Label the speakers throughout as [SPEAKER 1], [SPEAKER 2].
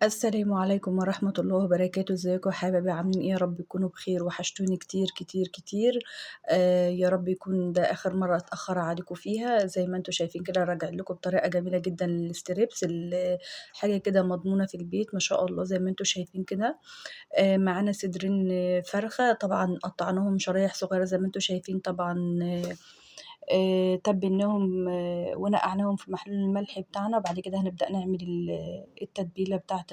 [SPEAKER 1] السلام عليكم ورحمة الله وبركاته، ازيكم يا حبايبي عاملين إيه؟ يا رب تكونوا بخير، وحشتوني كتير، كتير، كتير. يا رب يكون ده آخر مرة أتأخر عليكم فيها، زي ما أنتم شايفين كده راجعة لكم بطريقة جميلة جدًا للستريبس حاجة كده مضمونة في البيت ما شاء الله زي ما أنتم شايفين كده. معانا صدرين فرخة طبعًا قطعناهم شرايح صغيرة زي ما أنتم شايفين طبعًا. تبّلناهم ونقعناهم في محلول الملح بتاعنا، وبعد كده هنبدأ نعمل التتبيلة بتاعة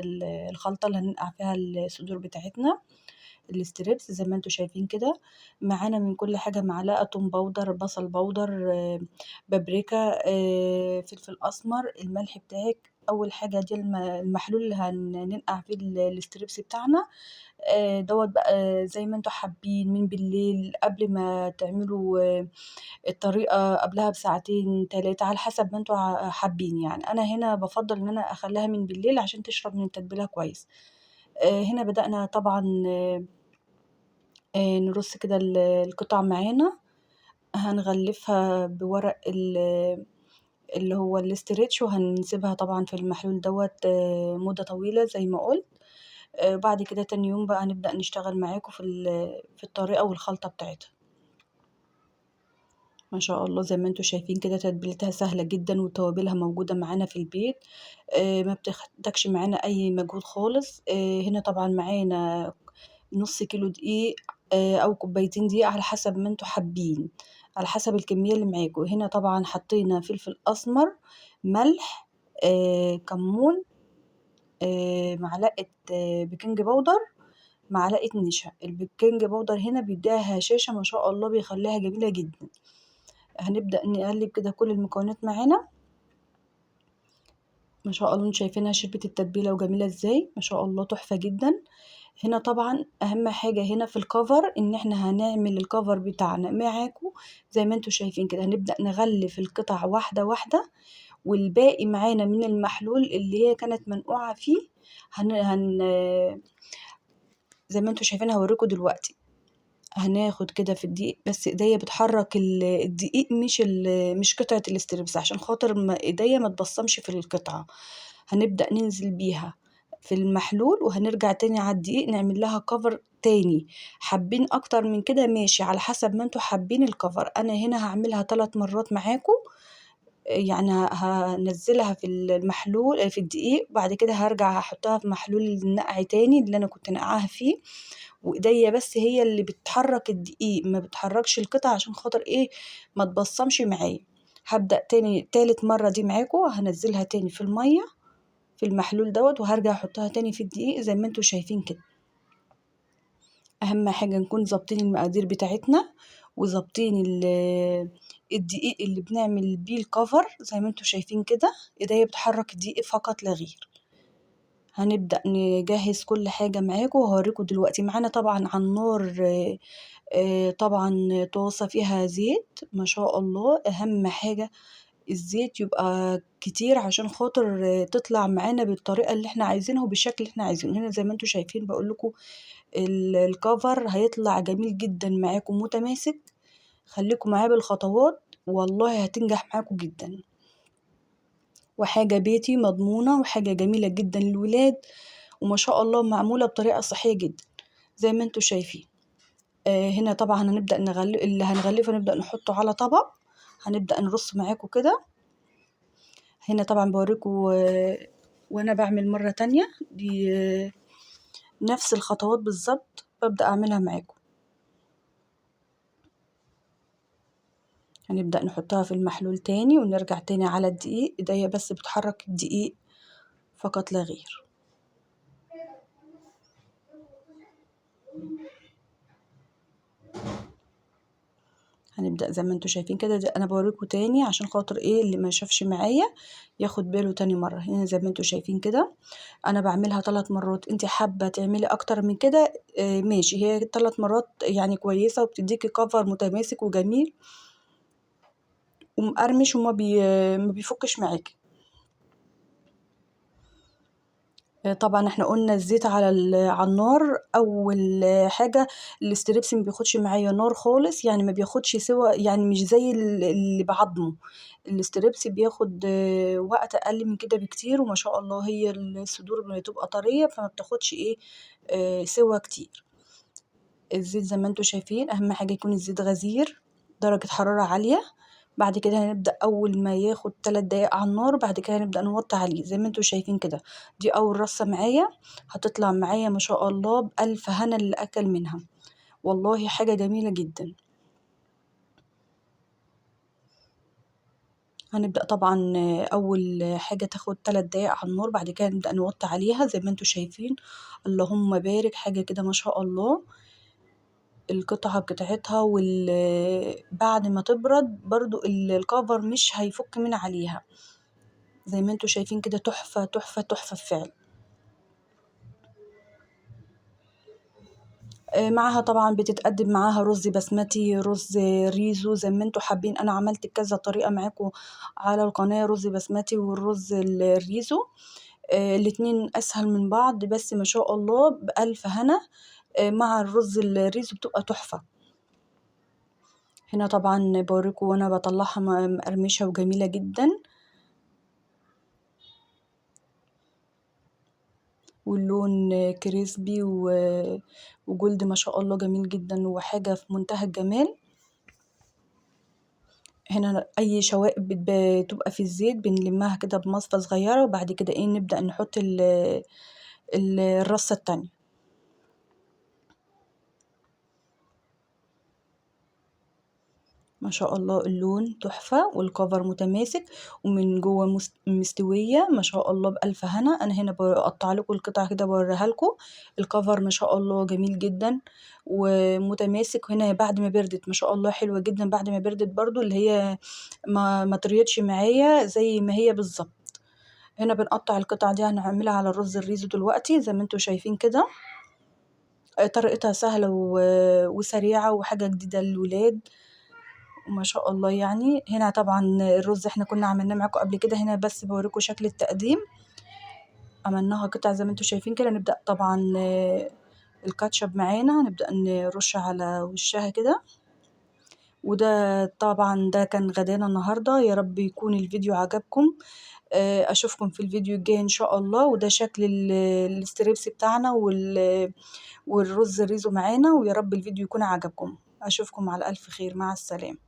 [SPEAKER 1] الخلطة اللي هننقع فيها الصدور بتاعتنا، الستريبس زي ما أنتم شايفين كده. معانا من كل حاجة معلقة توم باودر، بصل باودر، بابريكا، فلفل أسمر، الملح بتاعِك. أول حاجة دي المحلول اللي هننقع فيه الستريبس بتاعنا. دوّة بقى زي ما أنتم حابين، من بالليل قبل ما تعملوا الطريقة قبلها بساعتين 3 على حسب ما أنتم حابين يعني. أنا هنا بافضّل إن أنا أخلّيها من بالليل عشان تشرب من التتبيلة كويس. هنا بدأنا طبعًا نرص كده القطع معانا، هنغلّفها بورق اللي هو الإسترتش، وهنسيبها طبعًا في المحلول دوّة مدة طويلة زي ما قُلت. بعد كده تاني يوم بقى هنبدأ نشتغل معاكم في الطريقة والخلطة بتاعتها. ما شاء الله زي ما أنتم شايفين كده تتبيلتها سهلة جدًا، وتوابلها موجودة معانا في البيت. ما بتحتاجش معانا أي مجهود خالص. هنا طبعًا معانا نُص كيلو دقيق، أو كوبايتين دقيق على حسب ما أنتم حابين، على حسب الكمية اللي معاكم. هنا طبعًا حطينا فلفل أسمر، ملح، كمون، معلقة بيكنج باودر، معلقة نشا. البيكنج باودر هنا بيدّيها هشاشة ما شاء الله بيخلّيها جميلة جدًا. هنبدأ نقلّب كده كل المكونات معانا، ما شاء الله أنتم شايفينها شربت التتبيلة وجميلة إزاي، ما شاء الله تحفة جدًا. هنا طبعًا أهم حاجة هنا في الcover إن إحنا هنعمل الcover بتاعنا معاكم زي ما أنتم شايفين كده. هنبدأ نغلّف القطع واحدة، واحدة، والباقي معانا من المحلول اللي هي كانت منقوعة فيه هن هن زي ما أنتم شايفين هاورّيكم دلوقتي. هناخد كده في الدقيق، بس إيديّا بتحرّك الدقيق مش قطعة الستريبس عشان خاطر إيديّا ما تبصّمش في القطعة. هنبدأ ننزل بيها في المحلول، وهنرجع تاني على الدقيق نعمل لها cover تاني. حابين أكتر من كده ماشي، على حسب ما أنتم حابين الcover. أنا هنا هاعملها 3 مرات معاكم، يعني هانزّلها في المحلول في الدقيق، وبعد كده هارجع هاحطها في محلول النقع تاني اللي أنا كنت ناقعاها فيه، وإيديّا بس هي اللي بتحرّك الدقيق ما بتحرّكش القطع عشان خاطر إيه، ما تبصّمش معايا. هابدأ تاني تالت مرّة دي معاكم، هانزّلها تاني في المَيّة في المحلول دوّة، وهارجع أحطها تاني في الدقيق زي ما أنتم شايفين كده. أهم حاجة نكون ضابطين المقادير بتاعتنا، وضابطين الدقيق اللي بنعمل بيه الcover زي ما أنتم شايفين كده. إيديّا بتحرّك الدقيق فقط لا غير. هنبدأ نجهّز كل حاجة معاكم وهاورّيكم دلوقتي. معانا طبعًا على النار طبعًا طاسة فيها زيت ما شاء الله. أهم حاجة الزيت يبقى كتير عشان خاطر تطلع معانا بالطريقة اللي إحنا عايزينها وبالشكل اللي إحنا عايزينه. هنا زي ما أنتم شايفين باقول لكم الcover هيطلع جميل جدًا معاكم متماسك. خلّيكم معايا بالخطوات والله هتنجح معاكم جدًا، وحاجة بيتي مضمونة وحاجة جميلة جدًا للولاد، وما شاء الله معمولة بطريقة صحية جدًا زي ما أنتم شايفين. هنا طبعًا هنبدأ اللي هنغلّفه نبدأ نحطه على طبق، هنبدأ نرص معاكم كده. هنا طبعًا باورّيكم وأنا باعمل مرة تانية دي نفس الخطوات بالضبط بابدأ أعملها معاكم. هنبدأ نحطها في المحلول تاني ونرجع تاني على الدقيق، إيديّا بس بتحرّك الدقيق فقط لا غير. هنبدأ زي ما أنتم شايفين كده. أنا باورّيكم تاني عشان خاطر إيه اللي ما شافش معايا ياخد باله تاني مرّة. هنا زي ما أنتم شايفين كده أنا باعملها 3 مرات، أنتِ حابة تعملي أكتر من كده ماشي، هي 3 مرات يعني كويسة وبتدّيكِ cover متماسك وجميل ومقرمش ما بيفُكِّش معاكِ. طبعًا إحنا قُلنا الزيت على النار أول حاجة. الستريبس ما بياخدش معايا نار خالص، يعني ما بياخدش سِوَى، يعني مش زي اللي باعضمه. الستريبس بياخد وقت أقل من كده بكتير، وما شاء الله هي الصدور بتبقى طرية، فما بتاخدش إيه سِوَى كتير. الزيت زي ما أنتم شايفين، أهم حاجة يكون الزيت غزير، درجة حرارة عالية. بعد كده هنبدأ أول ما ياخد 3 دقايق على النار، بعد كده هنبدأ نوطّي عليه زي ما أنتم شايفين كده. دي أول رصة معايا، هتطلع معايا ما شاء الله بألف هنا للي أكل منها، والله حاجة جميلة جدًا. هنبدأ طبعًا أول حاجة تاخد 3 دقايق على النار، بعد كده نبدأ نوطّي عليها زي ما أنتم شايفين. اللهم بارك، حاجة كده ما شاء الله. القطعة بتاعتها بعد ما تبرد برضه الcover مش هيفُك من عليها، زي ما أنتم شايفين كده تحفة، تحفة، تحفة فعلًا. معاها طبعًا بتتقدّم معاها رُز بسمتي، رُز ريزو، زي ما أنتم حابين. أنا عملت بكذا طريقة معاكم على القناة، رُز بسمتي والرُز الريزو. الاتنين أسهل من بعض، بس ما شاء الله بألف هنا. مع الرُز الريزو بتبقى تحفة. هنا طبعًا باوريكم وأنا باطلّعها مقرمشة وجميلة جدًا. واللون كريسبي وجولد ما شاء الله جميل جدًا، وحاجة في منتهى الجمال. هنا أي شوائب بتبقى في الزيت بنلمّها كده بمصفى صغيرة، وبعد كده نبدأ نحط الرصة التانية. ما شاء الله اللون تحفة، والcover متماسك، ومن جوّه مستوية ما شاء الله بألف هنا. أنا هنا باقطّع لكم القطع كده باوريها لكم. الcover ما شاء الله جميل جدًا ومتماسك. هنا بعد ما بردت ما شاء الله حلوة جدًا، بعد ما بردت برضه اللي هي ما طريتش معايا زي ما هي بالضبط. هنا بنقطّع القطع دي هنعملها على الرز الريزو دلوقتي زي ما أنتم شايفين كده. طريقتها سهلة وسريعة وحاجة جديدة للولاد. وما شاء الله يعني. هنا طبعًا الرز إحنا كنا عملناه معاكم قبل كده، هنا بس باوريكم شكل التقديم. عملناها قطع زي ما أنتم شايفين كده. نبدأ طبعًا الكاتشب معانا نبدأ نرُش على وشّها كده. وده طبعًا ده كان غدانا النهارده. يا رب يكون الفيديو عجبكم. أشوفكم في الفيديو الجاي إن شاء الله. وده شكل الستريبس بتاعنا والرز الريزو معانا. ويا رب الفيديو يكون عجبكم. أشوفكم على ألف خير، مع السلامة.